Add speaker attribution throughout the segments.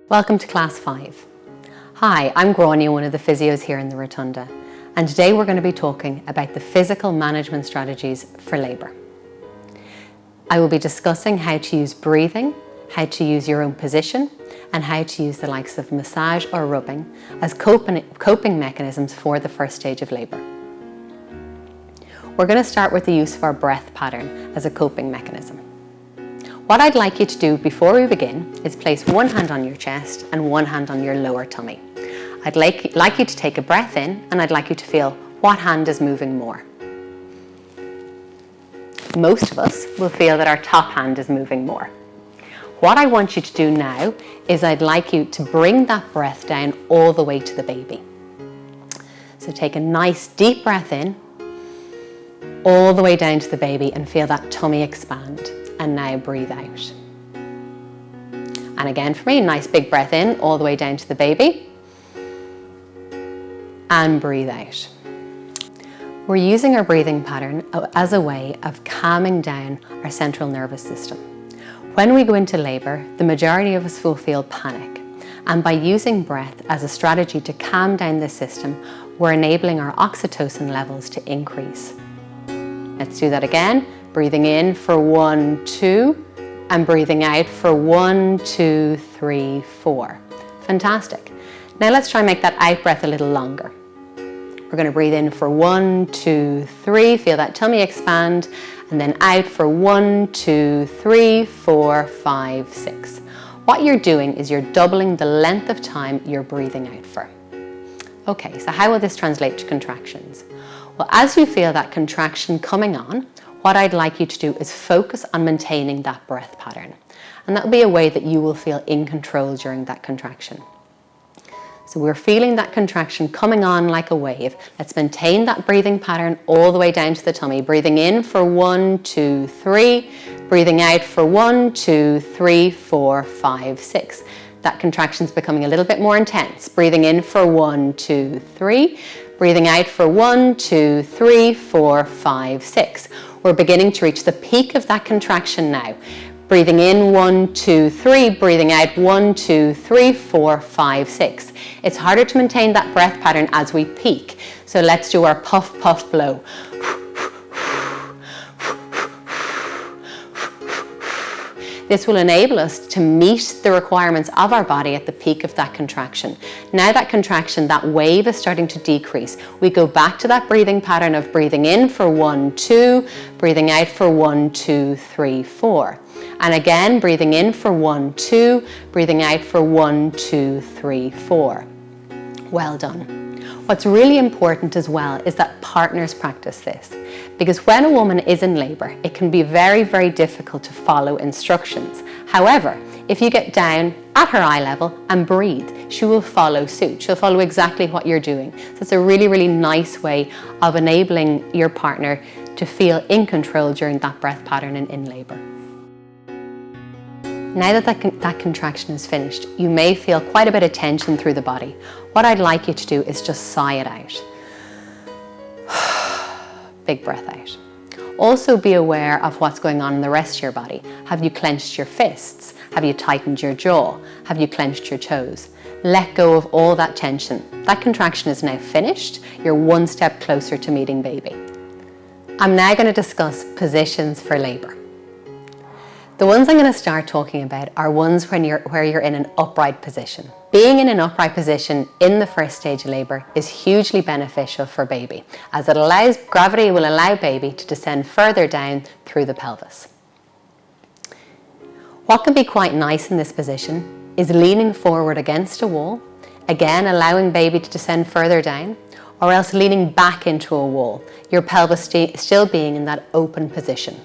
Speaker 1: Welcome to Class 5. Hi, I'm Grania, one of the physios here in the Rotunda, and today we're going to be talking about the physical management strategies for labour. I will be discussing how to use breathing, how to use your own position, and how to use the likes of massage or rubbing as coping mechanisms for the first stage of labour. We're going to start with the use of our breath pattern as a coping mechanism. What I'd like you to do before we begin is place one hand on your chest and one hand on your lower tummy. I'd like you to take a breath in, and I'd like you to feel what hand is moving more. Most of us will feel that our top hand is moving more. What I want you to do now is I'd like you to bring that breath down all the way to the baby. So take a nice deep breath in, all the way down to the baby, and feel that tummy expand. And now breathe out. And again for me, nice big breath in, all the way down to the baby. And breathe out. We're using our breathing pattern as a way of calming down our central nervous system. When we go into labour, the majority of us will feel panic. And by using breath as a strategy to calm down the system, we're enabling our oxytocin levels to increase. Let's do that again. Breathing in for 1, 2, and breathing out for 1, 2, 3, 4. Fantastic. Now let's try and make that out breath a little longer. We're going to breathe in for 1, 2, 3, feel that tummy expand, and then out for 1, 2, 3, 4, 5, 6. What you're doing is you're doubling the length of time you're breathing out for. Okay, so how will this translate to contractions? Well, as you feel that contraction coming on, what I'd like you to do is focus on maintaining that breath pattern. And that will be a way that you will feel in control during that contraction. So we're feeling that contraction coming on like a wave. Let's maintain that breathing pattern all the way down to the tummy. Breathing in for 1, 2, 3. Breathing out for 1, 2, 3, 4, 5, 6. That contraction's becoming a little bit more intense. Breathing in for 1, 2, 3. Breathing out for 1, 2, 3, 4, 5, 6. We're beginning to reach the peak of that contraction now. Breathing in 1, 2, 3, breathing out 1, 2, 3, 4, 5, 6. It's harder to maintain that breath pattern as we peak. So let's do our puff, puff, blow. This will enable us to meet the requirements of our body at the peak of that contraction. Now that contraction, that wave is starting to decrease. We go back to that breathing pattern of breathing in for 1, 2, breathing out for 1, 2, 3, 4. And again, breathing in for 1, 2, breathing out for 1, 2, 3, 4. Well done. What's really important as well is that partners practice this, because when a woman is in labour, it can be very, very difficult to follow instructions. However, if you get down at her eye level and breathe, she will follow suit. She'll follow exactly what you're doing. So it's a really, really nice way of enabling your partner to feel in control during that breath pattern and in labour. Now that contraction is finished, you may feel quite a bit of tension through the body. What I'd like you to do is just sigh it out. Big breath out. Also be aware of what's going on in the rest of your body. Have you clenched your fists? Have you tightened your jaw? Have you clenched your toes? Let go of all that tension. That contraction is now finished. You're one step closer to meeting baby. I'm now going to discuss positions for labour. The ones I'm going to start talking about are ones where you're in an upright position. Being in an upright position in the first stage of labour is hugely beneficial for baby, as gravity will allow baby to descend further down through the pelvis. What can be quite nice in this position is leaning forward against a wall, again allowing baby to descend further down, or else leaning back into a wall, your pelvis still being in that open position.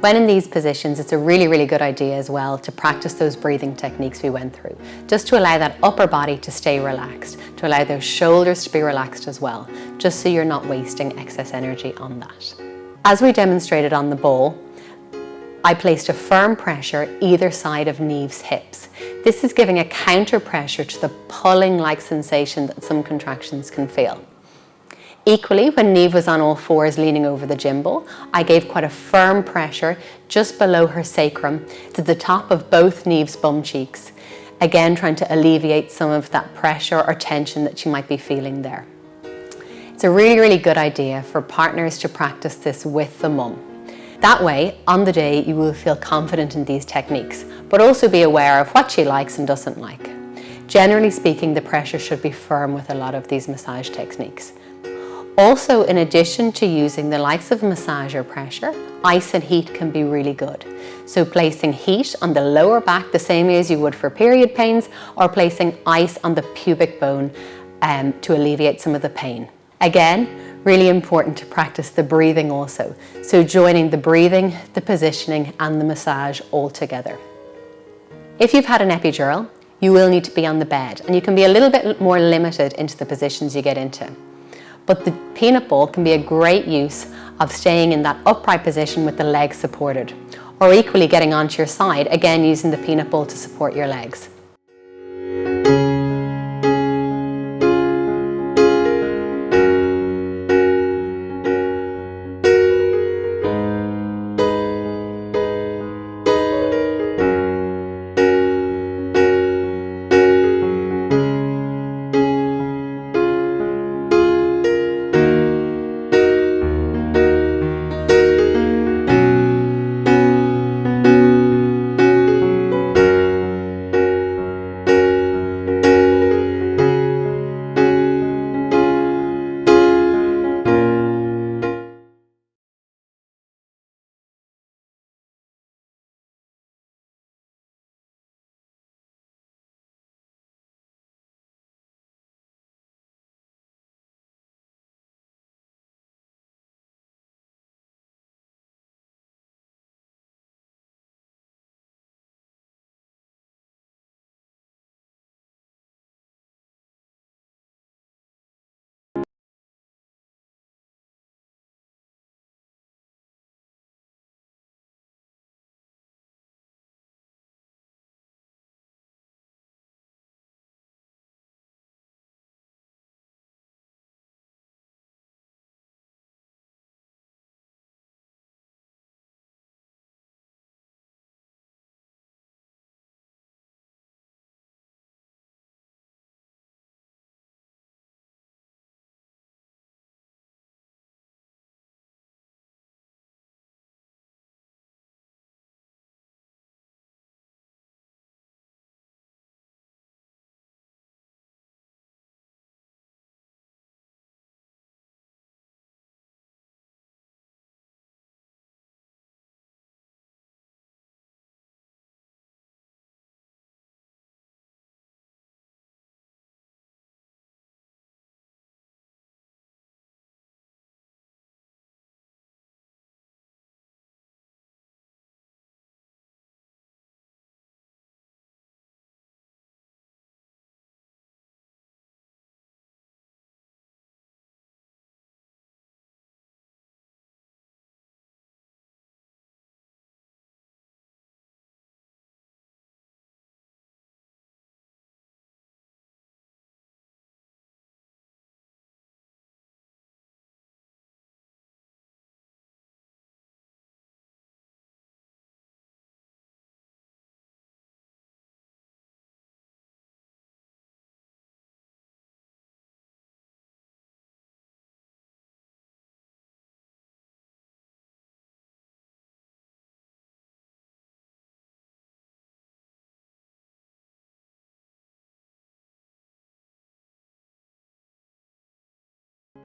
Speaker 1: When in these positions, it's a really, really good idea as well to practice those breathing techniques we went through, just to allow that upper body to stay relaxed, to allow those shoulders to be relaxed as well, just so you're not wasting excess energy on that. As we demonstrated on the ball, I placed a firm pressure either side of Neve's hips. This is giving a counter pressure to the pulling-like sensation that some contractions can feel. Equally, when Neve was on all fours leaning over the gym ball, I gave quite a firm pressure just below her sacrum to the top of both Neve's bum cheeks, Again, trying to alleviate some of that pressure or tension that you might be feeling there. It's a really, really good idea for partners to practice this with the mum. That way, on the day, you will feel confident in these techniques, but also be aware of what she likes and doesn't like. Generally speaking, the pressure should be firm with a lot of these massage techniques. Also, in addition to using the likes of massage or pressure, ice and heat can be really good. So placing heat on the lower back the same way as you would for period pains, or placing ice on the pubic bone to alleviate some of the pain. Again, really important to practice the breathing also. So joining the breathing, the positioning and the massage all together. If you've had an epidural, you will need to be on the bed, and you can be a little bit more limited into the positions you get into. But the peanut ball can be a great use of staying in that upright position with the legs supported, or equally getting onto your side, again using the peanut ball to support your legs.